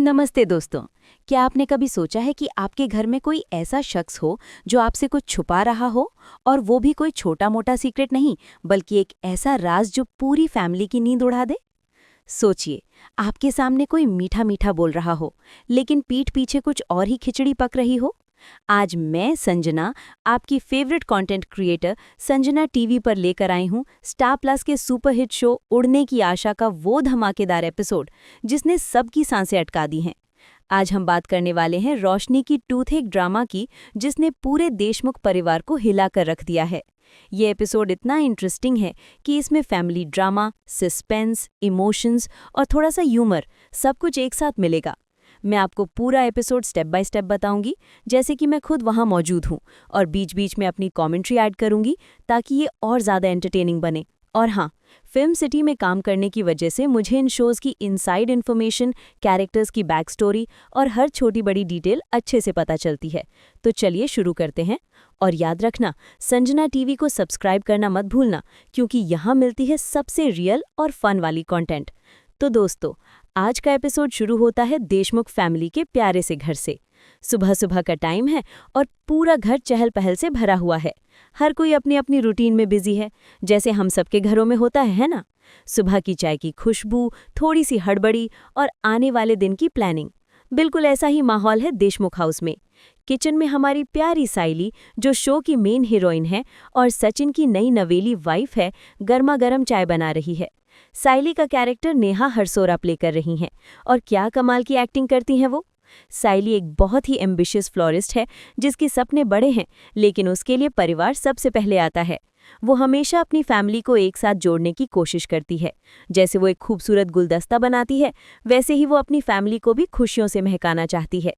नमस्ते दोस्तों। क्या आपने कभी सोचा है कि आपके घर में कोई ऐसा शख्स हो जो आपसे कुछ छुपा रहा हो, और वो भी कोई छोटा मोटा सीक्रेट नहीं, बल्कि एक ऐसा राज जो पूरी फैमिली की नींद उड़ा दे। सोचिए, आपके सामने कोई मीठा मीठा बोल रहा हो, लेकिन पीठ पीछे कुछ और ही खिचड़ी पक रही हो। आज मैं संजना, आपकी favourite content creator Sanjana TV पर लेकर आई हूँ स्टार प्लस के सुपरहिट शो उड़ने की आशा का वो धमाकेदार एपिसोड जिसने सबकी सांसें अटका दी हैं। आज हम बात करने वाले हैं रोशनी की टूथेक ड्रामा की, जिसने पूरे देशमुख परिवार को हिलाकर रख दिया है। ये एपिसोड इतना इंटरेस्टिंग है कि इसमें फैमिली ड्रामा, सस्पेंस, इमोशंस और थोड़ा सा ह्यूमर सब कुछ एक साथ मिलेगा। मैं आपको पूरा एपिसोड स्टेप बाय स्टेप बताऊंगी, जैसे कि मैं खुद वहां मौजूद हूं, और बीच बीच में अपनी कमेंट्री ऐड करूंगी ताकि ये और ज़्यादा एंटरटेनिंग बने। और हाँ, फिल्म सिटी में काम करने की वजह से मुझे इन शोज़ की इनसाइड इन्फॉर्मेशन, कैरेक्टर्स की बैक स्टोरी और हर छोटी बड़ी डिटेल अच्छे से पता चलती है। तो चलिए शुरू करते हैं। और याद रखना, संजना टीवी को सब्सक्राइब करना मत भूलना, क्योंकि यहाँ मिलती है सबसे रियल और फन वाली कंटेंट। तो दोस्तों, आज का एपिसोड शुरू होता है देशमुख फैमिली के प्यारे से घर से। सुबह सुबह का टाइम है और पूरा घर चहल पहल से भरा हुआ है। हर कोई अपनी अपनी रूटीन में बिजी है, जैसे हम सबके घरों में होता है ना। सुबह की चाय की खुशबू, थोड़ी सी हड़बड़ी और आने वाले दिन की प्लानिंग। बिल्कुल ऐसा ही माहौल है देशमुख हाउस में। किचन में हमारी प्यारी साइली, जो शो की मेन हीरोइन है और सचिन की नई नवेली वाइफ है, गर्मा गर्म चाय बना रही है। साइली का कैरेक्टर नेहा हरसोरा प्ले कर रही हैं, और क्या कमाल की एक्टिंग करती हैं वो। साइली एक बहुत ही एम्बिशियस फ्लोरिस्ट है जिसके सपने बड़े हैं, लेकिन उसके लिए परिवार सबसे पहले आता है। वो हमेशा अपनी फैमिली को एक साथ जोड़ने की कोशिश करती है। जैसे वो एक खूबसूरत गुलदस्ता बनाती है, वैसे ही वो अपनी फैमिली को भी खुशियों से महकाना चाहती है।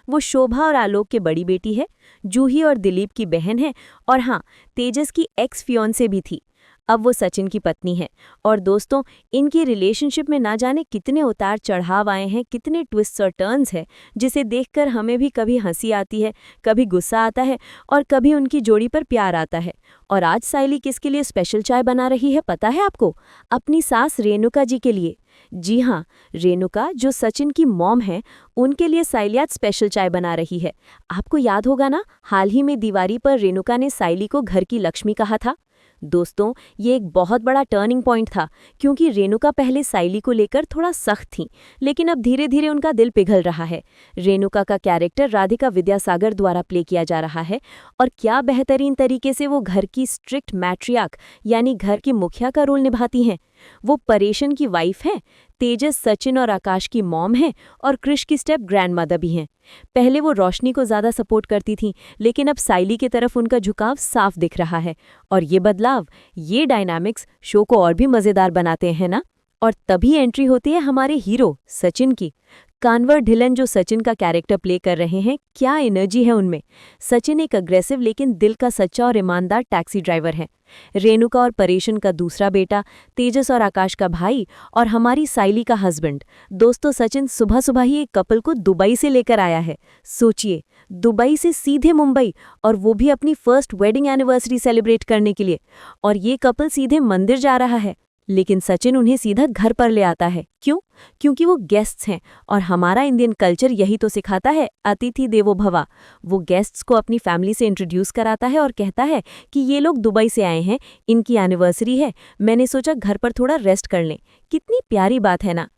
वो शोभा और आलोक के बड़ी बेटी है, जूही और दिलीप की बहन है, और हाँ, तेजस की एक्स फियोंसे भी थी। अब वो सचिन की पत्नी है। और दोस्तों, इनकी रिलेशनशिप में ना जाने कितने उतार चढ़ाव आए हैं, कितने ट्विस्ट्स और टर्न्स हैं, जिसे देखकर हमें भी कभी हंसी आती है, कभी गुस्सा आता है, और कभी उनकी जोड़ी पर प्यार आता है। और आज साइली किसके लिए स्पेशल चाय बना रही है पता है आपको? अपनी सास रेणुका जी के लिए। जी हाँ, रेणुका जो सचिन की मॉम है, उनके लिए साइली आज स्पेशल चाय बना रही है। आपको याद होगा ना, हाल ही में दीवारी पर रेणुका ने साइली को घर की लक्ष्मी कहा था। दोस्तों, ये एक बहुत बड़ा टर्निंग पॉइंट था, क्योंकि रेणुका पहले साइली को लेकर थोड़ा सख्त थी, लेकिन अब धीरे धीरे उनका दिल पिघल रहा है। रेणुका का कैरेक्टर राधिका विद्यासागर द्वारा प्ले किया जा रहा है, और क्या बेहतरीन तरीके से वो घर की स्ट्रिक्ट मैट्रियार्क यानी घर की मुखिया का रोल निभाती हैं। वो परेशन की वाइफ हैं, तेजस, सचिन और आकाश की मॉम हैं, और कृष की स्टेप ग्रैंडमदर भी हैं। पहले वो रोशनी को ज़्यादा सपोर्ट करती थीं, लेकिन अब साइली की तरफ उनका झुकाव साफ दिख रहा है। और ये बदलाव, ये डायनामिक्स शो को और भी मज़ेदार बनाते हैं ना। और तभी एंट्री होती है हमारे हीरो सचिन की। कान्वर ढिलन जो सचिन का कैरेक्टर प्ले कर रहे हैं, क्या एनर्जी है उनमें। सचिन एक अग्रेसिव लेकिन दिल का सच्चा और ईमानदार टैक्सी ड्राइवर है। रेणुका और परेशन का दूसरा बेटा, तेजस और आकाश का भाई, और हमारी साइली का हस्बैंड। दोस्तों, सचिन सुबह सुबह ही एक कपल को दुबई से लेकर आया है। सोचिए, दुबई से सीधे मुंबई, और वो भी अपनी फर्स्ट वेडिंग एनिवर्सरी सेलिब्रेट करने के लिए। और ये कपल सीधे मंदिर जा रहा है, लेकिन सचिन उन्हें सीधा घर पर ले आता है। क्यों? क्योंकि वो गेस्ट्स हैं, और हमारा इंडियन कल्चर यही तो सिखाता है, अतिथि देवो भवा। वो गेस्ट्स को अपनी फैमिली से इंट्रोड्यूस कराता है और कहता है कि ये लोग दुबई से आए हैं, इनकी एनिवर्सरी है, मैंने सोचा घर पर थोड़ा रेस्ट कर लें। कितनी प्यारी बात है ना।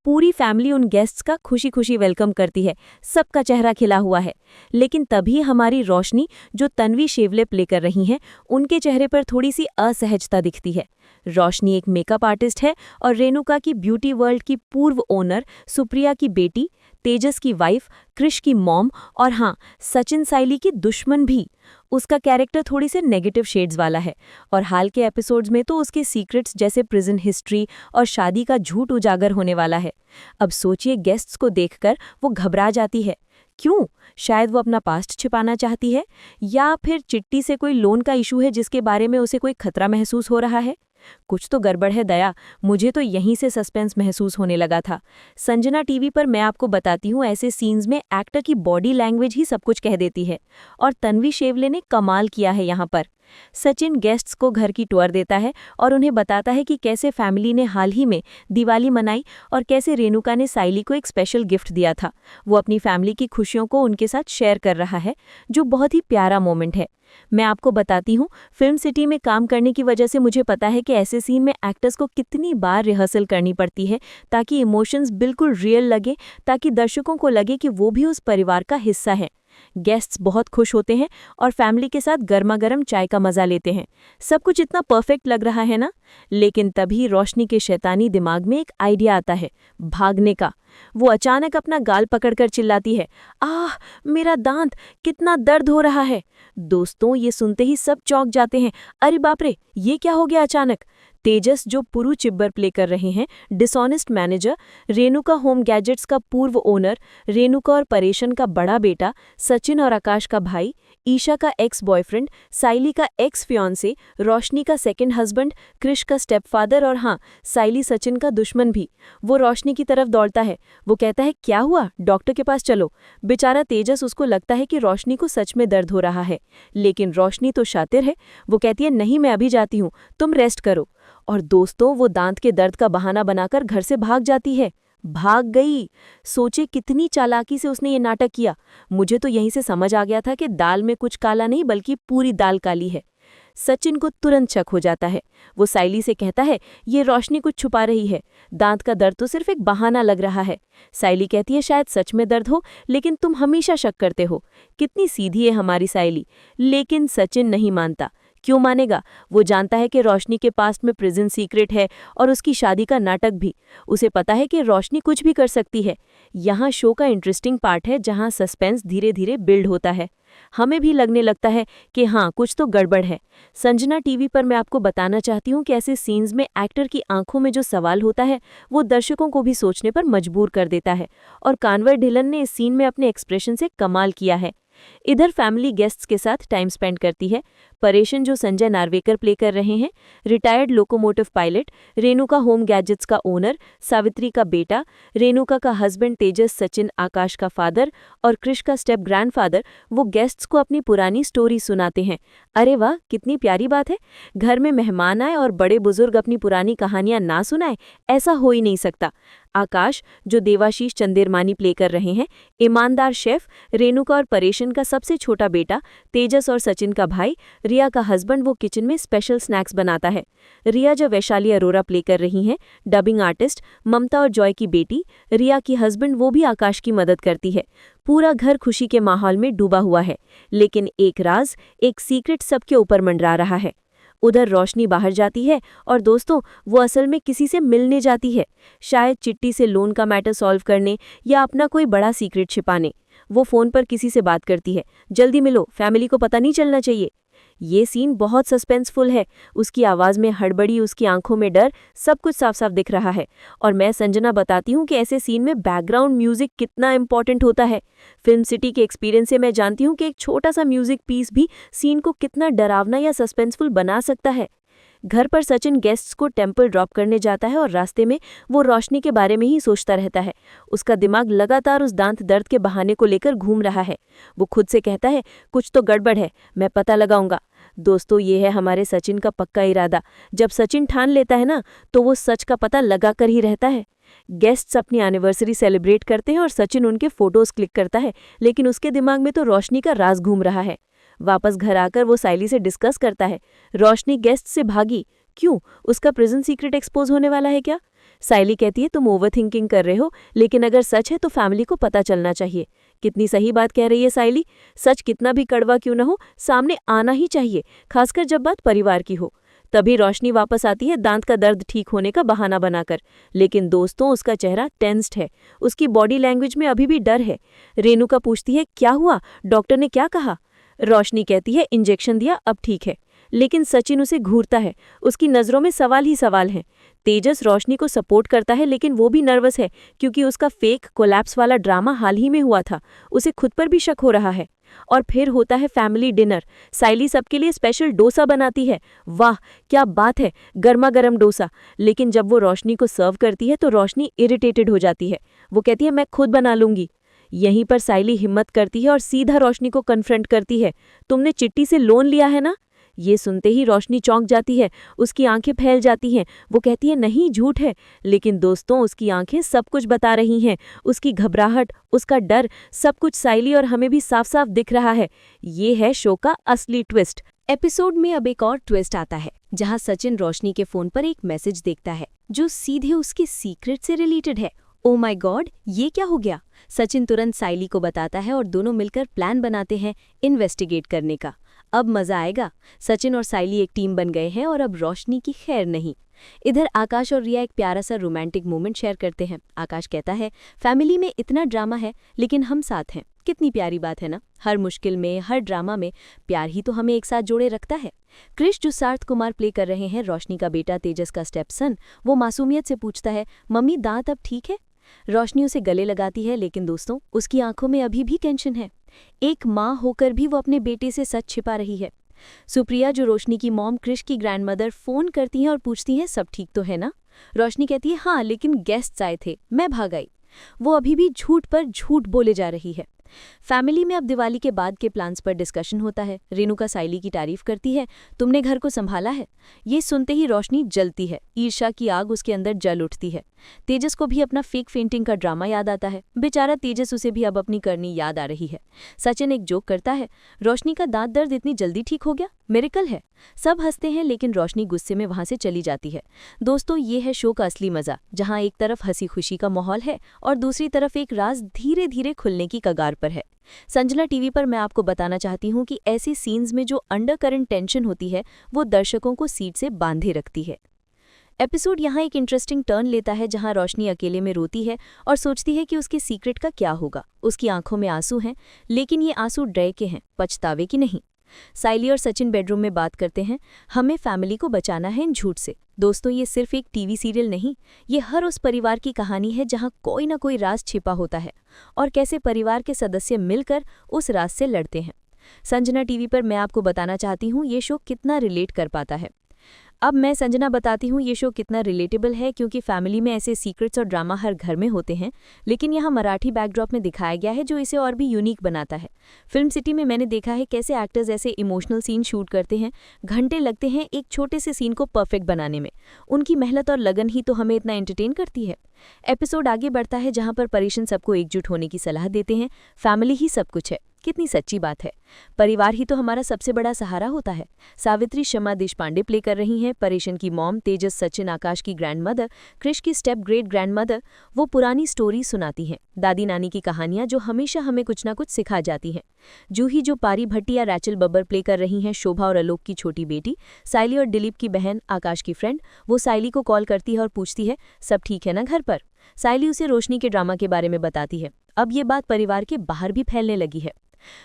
पूरी फैमिली उन गेस्ट्स का खुशी खुशी वेलकम करती है, सबका चेहरा खिला हुआ है। लेकिन तभी हमारी रोशनी, जो तन्वी शेवले प्ले कर रही हैं, उनके चेहरे पर थोड़ी सी असहजता दिखती है। रोशनी एक मेकअप आर्टिस्ट है, और रेणुका की ब्यूटी वर्ल्ड की पूर्व ओनर, सुप्रिया की बेटी, तेजस की वाइफ, कृष की मॉम, और हाँ, सचिन साइली की दुश्मन भी। उसका कैरेक्टर थोड़ी से नेगेटिव शेड्स वाला है, और हाल के एपिसोड्स में तो उसके सीक्रेट्स जैसे प्रिजन हिस्ट्री और शादी का झूठ उजागर होने वाला है। अब सोचिए, गेस्ट्स को देखकर वो घबरा जाती है। क्यों? शायद वो अपना पास्ट छिपाना चाहती है, या फिर चिट्टी से कोई लोन का इशू है जिसके बारे में उसे कोई खतरा महसूस हो रहा है। कुछ तो गड़बड़ है दया, मुझे तो यहीं से सस्पेंस महसूस होने लगा था। संजना टीवी पर मैं आपको बताती हूँ, ऐसे सीन्स में एक्टर की बॉडी लैंग्वेज ही सब कुछ कह देती है, और तन्वी शेवले ने कमाल किया है यहाँ पर। सचिन गेस्ट्स को घर की टूर देता है और उन्हें बताता है कि कैसे फैमिली ने हाल ही में दिवाली मनाई और कैसे रेणुका ने साइली को एक स्पेशल गिफ्ट दिया था। वो अपनी फैमिली की खुशियों को उनके साथ शेयर कर रहा है, जो बहुत ही प्यारा मोमेंट है। मैं आपको बताती हूँ, फिल्म सिटी में काम करने की वजह से मुझे पता है कि ऐसे सीन में एक्टर्स को कितनी बार रिहर्सल करनी पड़ती है ताकि इमोशंस बिल्कुल रियल लगे, ताकि दर्शकों को लगे कि वो भी उस परिवार का हिस्सा है। गेस्ट्स बहुत खुश होते हैं और फैमिली के साथ गर्मा गर्म चाय का मजा लेते हैं। सब कुछ इतना परफेक्ट लग रहा है ना, लेकिन तभी रोशनी के शैतानी दिमाग में एक आइडिया आता है, भागने का। वो अचानक अपना गाल पकड़कर चिल्लाती है, आह मेरा दांत, कितना दर्द हो रहा है। दोस्तों, ये सुनते ही सब चौंक जाते हैं। अरे बाप रे, ये क्या हो गया अचानक। तेजस, जो पुरु चिब्बर प्ले कर रहे हैं, dishonest manager, Renuka home gadgets का पूर्व ओनर, रेणुका और परेशन का बड़ा बेटा, सचिन और आकाश का भाई, ईशा का एक्स बॉयफ्रेंड, साइली का एक्स फियांसे, रोशनी का सेकंड हस्बैंड, क्रिश का स्टेपफादर और हाँ, साइली सचिन का दुश्मन भी। वो रोशनी की तरफ दौड़ता है। वो कहता है, क्या हुआ, डॉक्टर के पास चलो। बेचारा तेजस, उसको लगता है कि रोशनी को सच में दर्द हो रहा है, लेकिन रोशनी तो शातिर है। वो कहती है, नहीं मैं अभी जाती हूँ, तुम रेस्ट करो। और दोस्तों, वो दांत के दर्द का बहाना बनाकर घर से भाग जाती है। भाग गई। सोचे कितनी चालाकी से उसने ये नाटक किया। मुझे तो यहीं से समझ आ गया था कि दाल में कुछ काला नहीं बल्कि पूरी दाल काली है। सचिन को तुरंत शक हो जाता है। वो साइली से कहता है, ये रोशनी कुछ छुपा रही है, दांत का दर्द तो सिर्फ एक बहाना लग रहा है। साइली कहती है, शायद सच में दर्द हो, लेकिन तुम हमेशा शक करते हो। कितनी सीधी है हमारी साइली। लेकिन सचिन नहीं मानता। क्यों मानेगा? वो जानता है कि रोशनी के पास्ट में प्रिजन सीक्रेट है और उसकी शादी का नाटक भी। उसे पता है कि रोशनी कुछ भी कर सकती है। यहाँ शो का इंटरेस्टिंग पार्ट है, जहाँ सस्पेंस धीरे धीरे बिल्ड होता है। हमें भी लगने लगता है कि हाँ, कुछ तो गड़बड़ है। संजना टीवी पर मैं आपको बताना चाहती हूँ कि ऐसे सीन्स में एक्टर की आंखों में जो सवाल होता है, वो दर्शकों को भी सोचने पर मजबूर कर देता है। और कानवर ढिलन ने इस सीन में अपने एक्सप्रेशन से कमाल किया है। इधर फैमिली गेस्ट्स के साथ टाइम स्पेंड करती है। परेशन, जो संजय नार्वेकर प्ले कर रहे हैं, retired locomotive pilot, Renuka home gadgets का ओनर, सावित्री का बेटा, रेणुका का हस्बैंड तेजस, सचिन आकाश का फादर और क्रिश का स्टेप ग्रैंडफादर, वो गेस्ट्स को अपनी पुरानी स्टोरी सुनाते हैं। अरे वाह, कितनी प्यारी बात है। घर में मेहमान आए और बड़े बुजुर्ग अपनी पुरानी कहानियां ना सुनाए, ऐसा हो ही नहीं सकता। आकाश, जो देवाशीष चंदेरमानी प्ले कर रहे हैं, ईमानदार शेफ, रेणुका और परेशन का सबसे छोटा बेटा, तेजस और सचिन का भाई, रिया का हस्बैंड, वो किचन में स्पेशल स्नैक्स बनाता है। रिया, जो वैशाली अरोरा प्ले कर रही हैं, डबिंग आर्टिस्ट, ममता और जॉय की बेटी, रिया की हस्बैंड, वो भी आकाश की मदद करती है। पूरा घर खुशी के माहौल में डूबा हुआ है, लेकिन एक राज, एक सीक्रेट सबके ऊपर मंडरा रहा है। उधर रोशनी बाहर जाती है और दोस्तों, वो असल में किसी से मिलने जाती है, शायद चिट्टी से लोन का मैटर सॉल्व करने या अपना कोई बड़ा सीक्रेट छिपाने। वो फोन पर किसी से बात करती है, जल्दी मिलो, फैमिली को पता नहीं चलना चाहिए। ये सीन बहुत सस्पेंसफुल है। उसकी आवाज़ में हड़बड़ी, उसकी आंखों में डर, सब कुछ साफ साफ दिख रहा है। और मैं संजना बताती हूँ कि ऐसे सीन में बैकग्राउंड म्यूजिक कितना इंपॉर्टेंट होता है। फिल्म सिटी के एक्सपीरियंस से मैं जानती हूँ कि एक छोटा सा म्यूजिक पीस भी सीन को कितना डरावना या सस्पेंसफुल बना सकता है। घर पर सचिन गेस्ट्स को टेम्पल ड्रॉप करने जाता है और रास्ते में वो रोशनी के बारे में ही सोचता रहता है। उसका दिमाग लगातार उस दांत दर्द के बहाने को लेकर घूम रहा है। वो खुद से कहता है, कुछ तो गड़बड़ है, मैं पता लगाऊंगा। दोस्तों, ये है हमारे सचिन का पक्का इरादा। जब सचिन ठान लेता है ना, तो वो सच का पता लगा कर ही रहता है। गेस्ट्स अपनी एनिवर्सरी सेलिब्रेट करते हैं और सचिन उनके फोटोज क्लिक करता है, लेकिन उसके दिमाग में तो रोशनी का राज घूम रहा है। वापस घर आकर वो साइली से डिस्कस करता है, रोशनी गेस्ट से भागी क्यों? उसका प्रिजन सीक्रेट एक्सपोज होने वाला है क्या? साइली कहती है, तुम ओवर थिंकिंग कर रहे हो, लेकिन अगर सच है तो फैमिली को पता चलना चाहिए। कितनी सही बात कह रही है साइली। सच कितना भी कड़वा क्यों न हो, सामने आना ही चाहिए, खासकर जब बात परिवार की हो। तभी रोशनी वापस आती है, दांत का दर्द ठीक होने का बहाना बनाकर। लेकिन दोस्तों, उसका चेहरा टेंस्ड है, उसकी बॉडी लैंग्वेज में अभी भी डर है। रेणुका पूछती है, क्या हुआ, डॉक्टर ने क्या कहा? रोशनी कहती है, इंजेक्शन दिया, अब ठीक है। लेकिन सचिन उसे घूरता है, उसकी नज़रों में सवाल ही सवाल हैं। तेजस रोशनी को सपोर्ट करता है, लेकिन वो भी नर्वस है क्योंकि उसका फेक कोलैप्स वाला ड्रामा हाल ही में हुआ था। उसे खुद पर भी शक हो रहा है। और फिर होता है फैमिली डिनर। साइली सबके लिए स्पेशल डोसा बनाती है। वाह क्या बात है, गर्मा गर्म डोसा। लेकिन जब वो रोशनी को सर्व करती है तो रोशनी इरिटेटेड हो जाती है। वो कहती है, मैं खुद बना लूंगी। यहीं पर साइली हिम्मत करती है और सीधा रोशनी को कन्फ्रंट करती है, तुमने चिट्टी से लोन लिया है ना? ये सुनते ही रोशनी चौंक जाती है, उसकी आंखें फैल जाती हैं। वो कहती है नहीं, झूठ है। लेकिन दोस्तों, उसकी आंखें सब कुछ बता रही हैं। उसकी घबराहट, उसका डर, सब कुछ साइली और हमें भी साफ साफ दिख रहा है। ये है शो का असली ट्विस्ट। एपिसोड में अब एक और ट्विस्ट आता है, जहां सचिन रोशनी के फोन पर एक मैसेज देखता है जो सीधे उसके सीक्रेट से रिलेटेड है। ओ माय गॉड, ये क्या हो गया? सचिन तुरंत साइली को बताता है और दोनों मिलकर प्लान बनाते हैं इन्वेस्टिगेट करने का। अब मजा आएगा। सचिन और साइली एक टीम बन गए हैं और अब रोशनी की खैर नहीं। इधर आकाश और रिया एक प्यारा सा रोमांटिक मोमेंट शेयर करते हैं। आकाश कहता है, फैमिली में इतना ड्रामा है लेकिन हम साथ हैं। कितनी प्यारी बात है ना। हर मुश्किल में, हर ड्रामा में प्यार ही तो हमें एक साथ जोड़े रखता है। क्रिश, जो सार्थ कुमार प्ले कर रहे हैं, रोशनी का बेटा तेजस का स्टेपसन, वो मासूमियत से पूछता है, मम्मी दांत अब ठीक है? रोशनी उसे गले लगाती है, लेकिन दोस्तों, उसकी आंखों में अभी भी टेंशन है। एक माँ होकर भी वो अपने बेटे से सच छिपा रही है। सुप्रिया, जो रोशनी की मॉम, क्रिश की ग्रैंडमदर, फोन करती हैं और पूछती हैं सब ठीक तो है ना। रोशनी कहती है हाँ, लेकिन गेस्ट्स आए थे, मैं भाग आई। वो अभी भी झूठ पर झूठ बोले जा रही है। फैमिली में अब दिवाली के बाद के प्लान्स पर डिस्कशन होता है। रेणुका साइली की तारीफ करती है, तुमने घर को संभाला है। ये सुनते ही रोशनी जलती है, ईर्ष्या की आग उसके अंदर जल उठती है। तेजस को भी अपना फेक फेंटिंग का ड्रामा याद आता है। बेचारा तेजस, उसे भी अब अपनी करनी याद आ रही है। सचिन एक जोक करता है, रोशनी का दांत दर्द इतनी जल्दी ठीक हो गया, मिरेकल है। सब हंसते हैं, लेकिन रोशनी गुस्से में वहां से चली जाती है। दोस्तों, ये है शो का असली मजा, जहां एक तरफ हंसी खुशी का माहौल है और दूसरी तरफ एक राज धीरे धीरे खुलने की कगार पर है। संजना टीवी पर मैं आपको बताना चाहती हूँ कि ऐसी सीन्स में जो अंडरकरंट टेंशन होती है, वो दर्शकों को सीट से बांधे रखती है। एपिसोड यहाँ एक इंटरेस्टिंग टर्न लेता है, जहाँ रोशनी अकेले में रोती है और सोचती है कि उसके सीक्रेट का क्या होगा। उसकी आंखों में आंसू हैं, लेकिन ये आंसू डर के हैं, पछतावे की नहीं। साइली और सचिन बेडरूम में बात करते हैं, हमें फैमिली को बचाना है इन झूठ से। दोस्तों, ये सिर्फ एक टीवी सीरियल नहीं, ये हर उस परिवार की कहानी है जहां कोई ना कोई राज छिपा होता है और कैसे परिवार के सदस्य मिलकर उस राज से लड़ते हैं। संजना टीवी पर मैं आपको बताना चाहती हूँ ये शो कितना रिलेट कर पाता है। अब मैं संजना बताती हूँ ये शो कितना रिलेटेबल है, क्योंकि फैमिली में ऐसे सीक्रेट्स और ड्रामा हर घर में होते हैं, लेकिन यहाँ मराठी बैकड्रॉप में दिखाया गया है जो इसे और भी यूनिक बनाता है। फिल्म सिटी में मैंने देखा है कैसे एक्टर्स ऐसे इमोशनल सीन शूट करते हैं, घंटे लगते हैं एक छोटे से सीन को परफेक्ट बनाने में। उनकी मेहनत और लगन ही तो हमें इतना एंटरटेन करती है। एपिसोड आगे बढ़ता है, जहाँ पर परेशन सबको एकजुट होने की सलाह देते हैं, फैमिली ही सब कुछ है। कितनी सच्ची बात है। परिवार ही तो हमारा सबसे बड़ा सहारा होता है। सावित्री शमा देशपांडे प्ले कर रही हैं परेशन की मॉम, तेजस, सचिन, आकाश की ग्रैंडमदर, क्रिश की स्टेप ग्रेट ग्रैंडमदर। वो पुरानी स्टोरी सुनाती हैं, दादी नानी की कहानियां जो हमेशा हमें कुछ ना कुछ सिखा जाती हैं। जूही, जो पारी भट्टी या रैचल बब्बर प्ले कर रही हैं शोभा और आलोक की छोटी बेटी। साइली और दिलीप की बहन, आकाश की फ्रेंड। वो साइली को कॉल करती है और पूछती है सब ठीक है ना घर पर। साइली उसे रोशनी के ड्रामा के बारे में बताती है। अब ये बात परिवार के बाहर भी फैलने लगी है।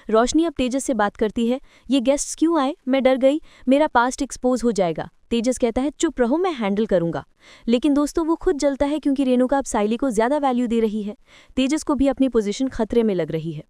रोशनी अब तेजस से बात करती है, ये गेस्ट्स क्यों आए, मैं डर गई, मेरा पास्ट एक्सपोज हो जाएगा। तेजस कहता है चुप रहो, मैं हैंडल करूंगा। लेकिन दोस्तों, वो खुद जलता है क्योंकि रेणुका अब साइली को ज्यादा वैल्यू दे रही है। तेजस को भी अपनी पोजीशन खतरे में लग रही है।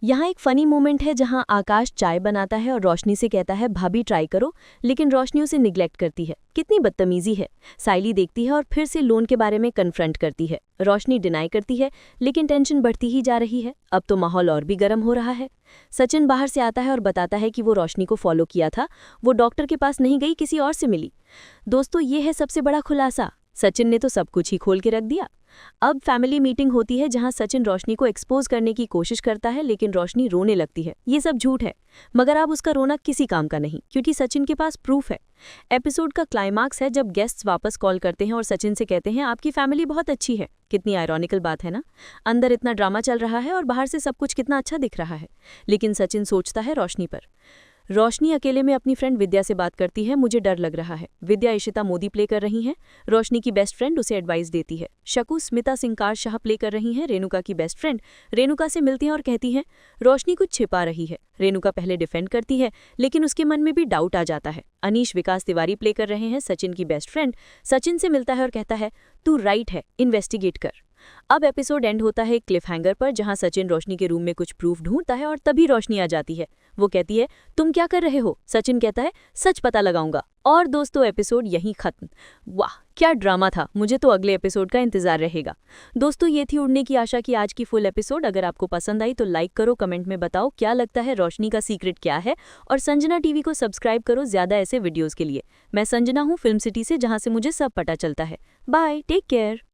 यहाँ एक फनी मोमेंट है जहाँ आकाश चाय बनाता है और रोशनी से कहता है भाभी ट्राई करो, लेकिन रोशनी उसे निग्लेक्ट करती है। कितनी बदतमीजी है। साइली देखती है और फिर से लोन के बारे में कन्फ्रंट करती है। रोशनी डिनाई करती है, लेकिन टेंशन बढ़ती ही जा रही है। अब तो माहौल और भी गर्म हो रहा है। सचिन बाहर से आता है और बताता है कि वो रोशनी को फॉलो किया था, वो डॉक्टर के पास नहीं गई, किसी और से मिली। दोस्तों, ये है सबसे बड़ा खुलासा। सचिन ने तो सब कुछ ही खोल के रख दिया। अब फैमिली मीटिंग होती है जहां सचिन रोशनी को एक्सपोज करने की कोशिश करता है, लेकिन रोशनी रोने लगती है। ये सब झूठ है, मगर अब उसका रोना किसी काम का नहीं, क्योंकि सचिन के पास प्रूफ है। एपिसोड का क्लाइमैक्स है जब गेस्ट्स वापस कॉल करते हैं और सचिन से कहते हैं आपकी फैमिली बहुत अच्छी है। कितनी आयरॉनिकल बात है ना। अंदर इतना ड्रामा चल रहा है और बाहर से सब कुछ कितना अच्छा दिख रहा है, लेकिन सचिन सोचता है रोशनी पर। रोशनी अकेले में अपनी फ्रेंड विद्या से बात करती है, मुझे डर लग रहा है। विद्या इशिता मोदी प्ले कर रही हैं, रोशनी की बेस्ट फ्रेंड उसे एडवाइस देती है। शकु स्मिता सिंकार शाह प्ले कर रही हैं, रेणुका की बेस्ट फ्रेंड। रेणुका से मिलती हैं और कहती हैं रोशनी कुछ छिपा रही है। रेणुका पहले डिफेंड करती है, लेकिन उसके मन में भी डाउट आ जाता है। अनीश विकास तिवारी प्ले कर रहे हैं सचिन की बेस्ट फ्रेंड। सचिन से मिलता है और कहता है तू राइट है, इन्वेस्टिगेट कर। अब एपिसोड एंड होता है एक क्लिफ हैंगर पर, जहां सचिन रोशनी के रूम में कुछ प्रूफ ढूंढता है और तभी रोशनी आ जाती है। वो कहती है तुम क्या कर रहे हो? सचिन कहता है सच पता लगाऊंगा। और दोस्तों एपिसोड यहीं खत्म। वाह क्या ड्रामा था, मुझे तो अगले एपिसोड का इंतजार रहेगा। दोस्तों ये थी उड़ने की आशा की आज की फुल एपिसोड। अगर आपको पसंद आई तो लाइक करो, कमेंट में बताओ क्या लगता है रोशनी का सीक्रेट क्या है, और संजना टीवी को सब्सक्राइब करो ज्यादा ऐसे वीडियोस के लिए। मैं संजना हूँ फिल्म सिटी से, जहाँ से मुझे सब पता चलता है। Bye, take care.